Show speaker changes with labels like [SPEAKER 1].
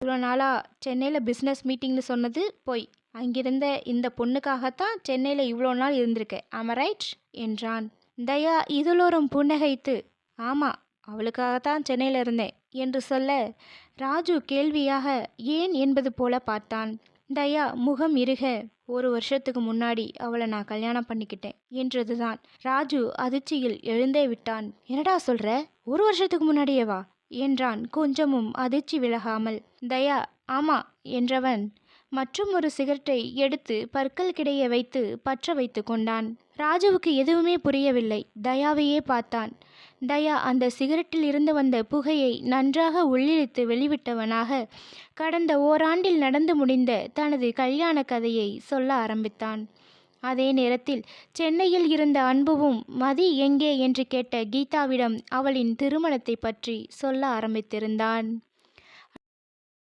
[SPEAKER 1] இவ்வளோ நாளாக சென்னையில் பிஸ்னஸ் மீட்டிங்னு சொன்னது பொய். அங்கிருந்த இந்த பொண்ணுக்காகத்தான் சென்னையில் இவ்வளோ நாள் இருந்திருக்கேன். ஆம ரைட் என்றான். தயா இதழோரம் புன்னகைத்து, ஆமாம், அவளுக்காகத்தான் சென்னையில் இருந்தேன் என்று சொல்ல, ராஜு கேள்வியாக ஏன் என்பது போல பார்த்தான். தயா முகம் இறுக, 1 வருஷத்துக்கு முன்னாடி அவளை நான் கல்யாணம் பண்ணிக்கிட்டேன் என்றதுதான். ராஜு அதிர்ச்சியில் எழுந்தே விட்டான். என்னடா சொல்ற? 1 வருஷத்துக்கு முன்னாடியேவா என்றான் கொஞ்சமும் அதிர்ச்சி விலகாமல். தயா ஆமா என்றவன் மற்றும் ஒரு சிகரெட்டை எடுத்து பற்களுக்கிடையே வைத்து பற்ற வைத்து கொண்டான். ராஜுவுக்கு எதுவுமே புரியவில்லை. தயாவையே பார்த்தான். தயா அந்த சிகரெட்டில் இருந்து வந்த புகையை நன்றாக உள்ளிழுத்து வெளிவிட்டவனாக கடந்த ஓராண்டில் நடந்து முடிந்த தனது கல்யாண கதையை சொல்ல ஆரம்பித்தான். அதே நேரத்தில் சென்னையில் இருந்த அன்புவும் மதி எங்கே என்று கேட்ட கீதாவிடம் அவளின் திருமணத்தை பற்றி சொல்ல ஆரம்பித்திருந்தான்.